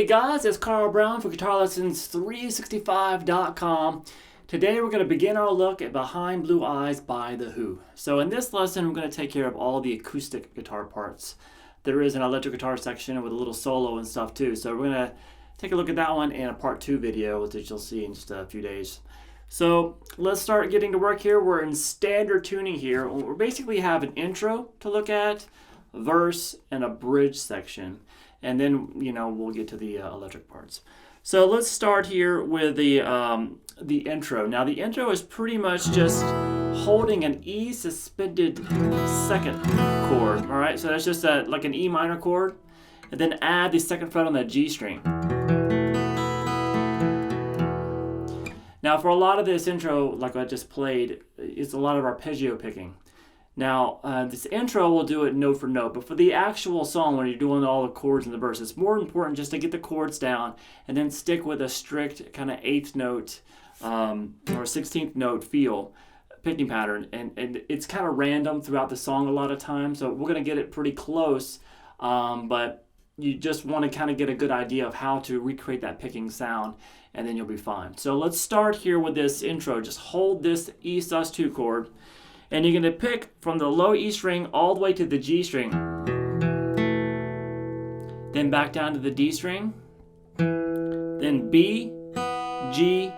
Hey guys, it's Carl Brown for GuitarLessons365.com. Today we're going to begin our look at Behind Blue Eyes by The Who. So in this lesson we're going to take care of all the acoustic guitar parts. There is an electric guitar section with a little solo and stuff too. So we're going to take a look at that one in a part 2 video that you'll see in just a few days. So let's start getting to work here. We're in standard tuning here. We basically have an intro to look at, a verse, and a bridge section. And then, we'll get to the electric parts. So let's start here with the intro. Now the intro is pretty much just holding an E suspended second chord. All right, so that's just like an E minor chord, and then add the second fret on that G string. Now for a lot of this intro, like I just played, it's a lot of arpeggio picking. Now, this intro will do it note for note, but for the actual song, when you're doing all the chords in the verse, it's more important just to get the chords down and then stick with a strict kind of 8th note or 16th note feel picking pattern. And it's kind of random throughout the song a lot of times, so we're going to get it pretty close, but you just want to kind of get a good idea of how to recreate that picking sound, and then you'll be fine. So let's start here with this intro. Just hold this E sus2 chord. And you're going to pick from the low E string all the way to the G string. Then back down to the D string. Then B, G,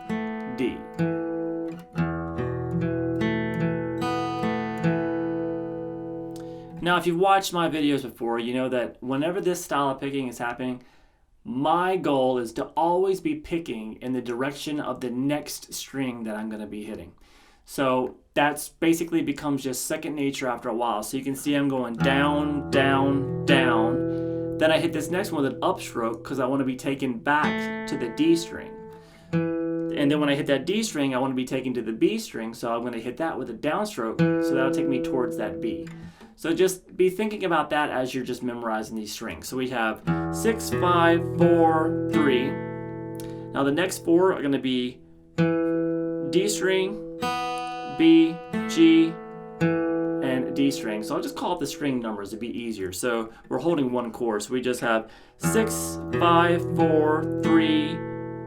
D. Now if you've watched my videos before, you know that whenever this style of picking is happening, my goal is to always be picking in the direction of the next string that I'm going to be hitting. So that's basically becomes just second nature after a while. So you can see I'm going down, down, down. Then I hit this next one with an upstroke because I want to be taken back to the D string. And then when I hit that D string, I want to be taken to the B string. So I'm going to hit that with a downstroke. So that'll take me towards that B. So just be thinking about that as you're just memorizing these strings. So we have 6, 5, 4, 3. Now the next 4 are going to be D string, B, G, and D string. So I'll just call it the string numbers to be easier. So we're holding one chord. So we just have 6, 5, 4, 3,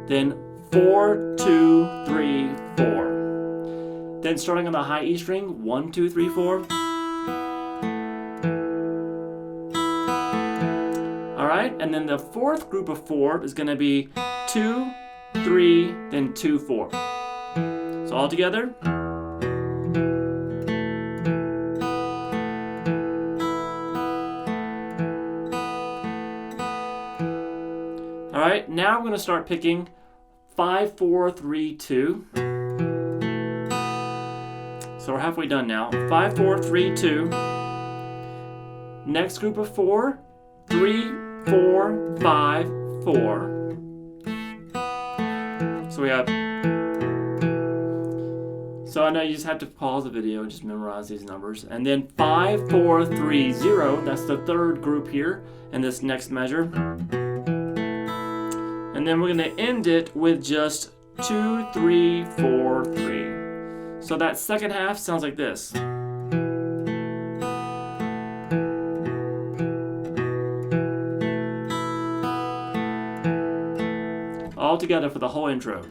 then 4, 2, 3, 4. Then starting on the high E string, 1, 2, 3, 4. All right, and then the fourth group of 4 is going to be 2, 3, then 2, 4. So all together. All right, now I'm going to start picking 5, 4, 3, 2. So we're halfway done now. 5, 4, 3, 2. Next group of 4, 3, 4, 5, 4. So we have. So I know you just have to pause the video and just memorize these numbers. And then 5, 4, 3, 0. That's the third group here in this next measure. And then we're going to end it with just 2, 3, 4, 3. So that second half sounds like this. All together for the whole intro.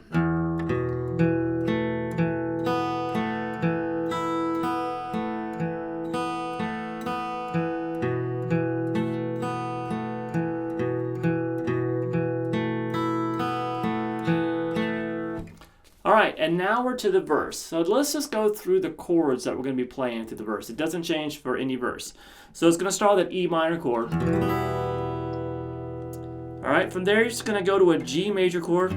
Alright, and now we're to the verse. So let's just go through the chords that we're going to be playing through the verse. It doesn't change for any verse. So it's going to start with an E minor chord. Alright, from there you're just going to go to a G major chord.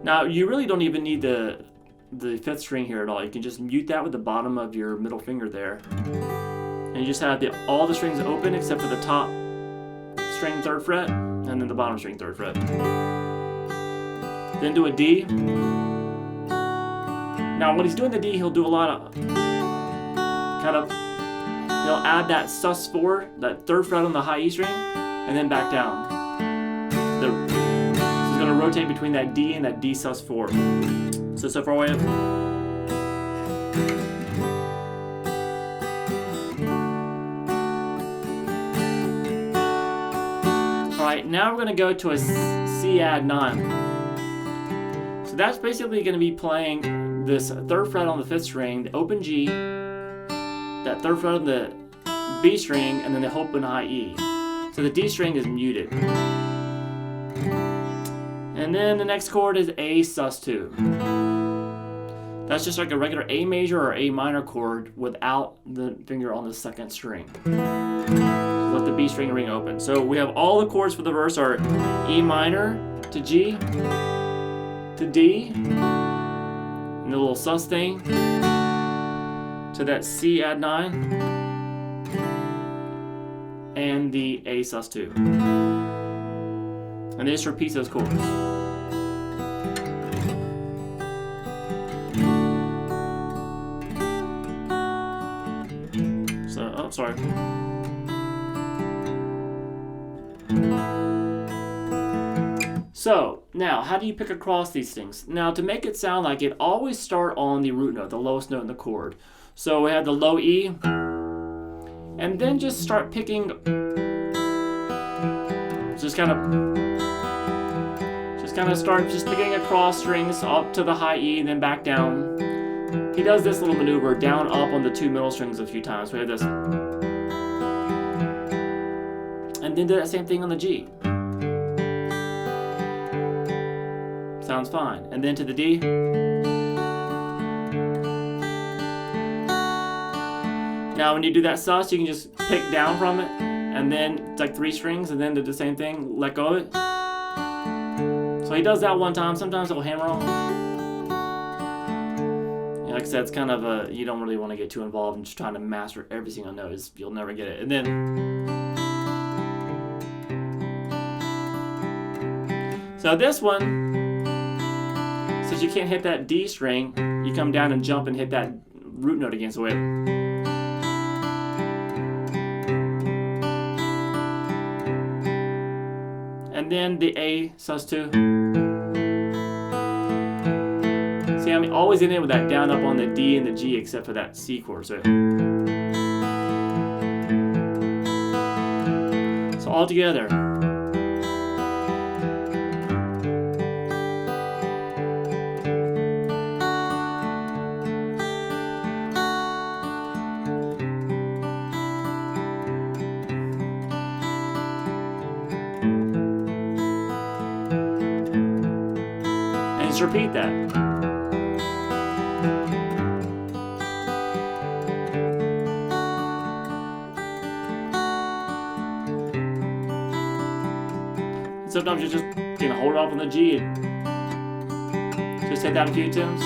Now you really don't even need the 5th string here at all. You can just mute that with the bottom of your middle finger there. And you just have all the strings open except for the top string 3rd fret and then the bottom string 3rd fret. Then do a D. Now when he's doing the D, he'll do a lot of he'll add that sus4, that 3rd fret on the high E string, and then back down. So he's going to rotate between that D and that D sus4. So far away. Alright, now we're going to go to a C add 9. So that's basically going to be playing this 3rd fret on the 5th string, the open G, that 3rd fret on the B string, and then the open high E. So the D string is muted. And then the next chord is A sus2. That's just like a regular A major or A minor chord without the finger on the 2nd string. Let the B string ring open. So we have all the chords for the verse are E minor to G to D, and the little sus thing to that C add 9, and the A sus2. And it just repeats those chords. So, oh, sorry. So, now, how do you pick across these things? Now, to make it sound like it, always start on the root note, the lowest note in the chord. So we have the low E, and then just start picking, just kind of start picking across strings up to the high E and then back down. He does this little maneuver down up on the 2 middle strings a few times. We have this, and then do that same thing on the G. Sounds fine. And then to the D. Now when you do that sus, you can just pick down from it, and then it's like 3 strings, and then do the same thing, let go of it. So he does that one time. Sometimes he'll hammer on. Yeah, like I said, it's kind of a, you don't really want to get too involved in just trying to master every single note. You'll never get it. And then, so this one, since you can't hit that D string, you come down and jump and hit that root note again. So wait. And then the A sus2. See, I'm always in it with that down up on the D and the G, except for that C chord. So all together. Just repeat that. Sometimes you just hold it off on the G and just hit that a few times.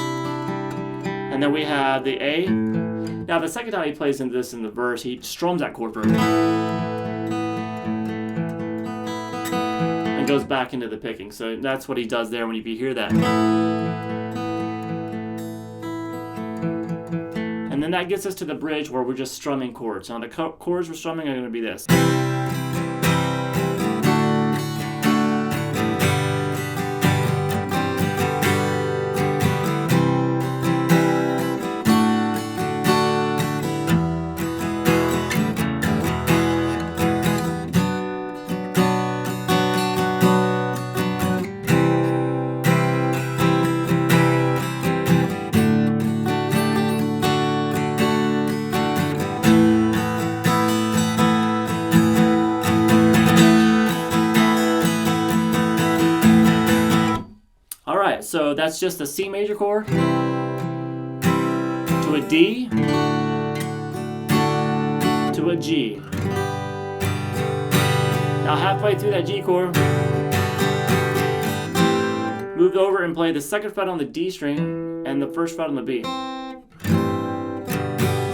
And then we have the A. Now the second time he plays in this in the verse, he strums that chord first. Goes back into the picking. So that's what he does there when you hear that. And then that gets us to the bridge where we're just strumming chords. Now the chords we're strumming are going to be this. So that's just a C major chord to a D to a G. Now halfway through that G chord, move over and play the 2nd fret on the D string and the 1st fret on the B. So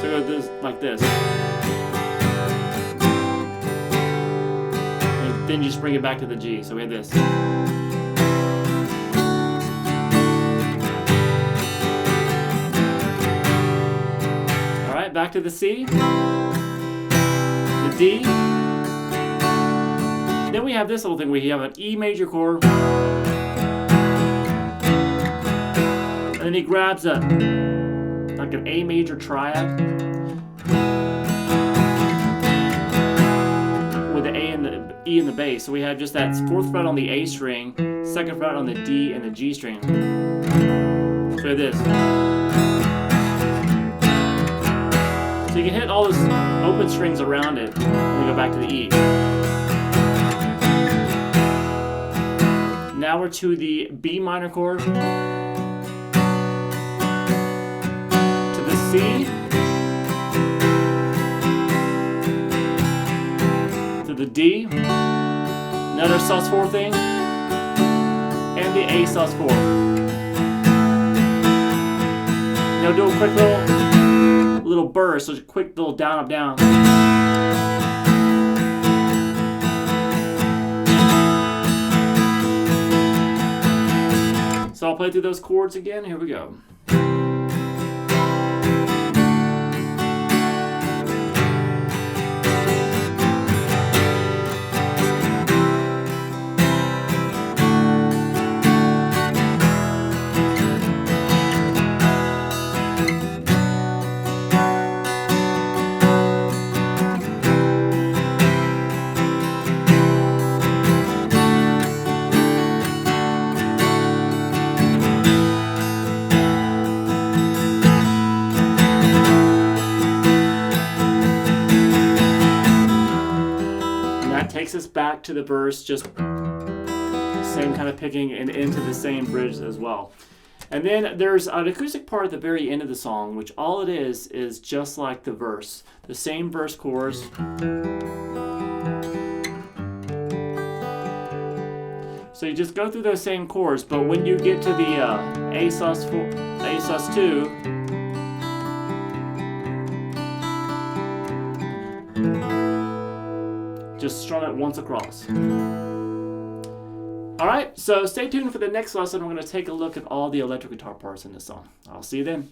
go this, like this. And then you just bring it back to the G. So we have this. Back to the C, the D. Then we have this little thing where you have an E major chord, and then he grabs a like an A major triad with the A and the E E and the bass. So we have just that 4th fret on the A string, 2nd fret on the D and the G string. So we have this. So you can hit all those open strings around it, and we go back to the E. Now we're to the B minor chord, to the C, to the D, another sus4 thing, and the A sus4. Now do a quick little burst, so a quick little down, up, down. So I'll play through those chords again. Here we go. Takes us back to the verse, just same kind of picking and into the same bridge as well. And then there's an acoustic part at the very end of the song, which all it is just like the verse. The same verse chorus. So you just go through those same chords, but when you get to the A sus4, A sus2, just strum it once across. Alright, so stay tuned for the next lesson. We're going to take a look at all the electric guitar parts in this song. I'll see you then.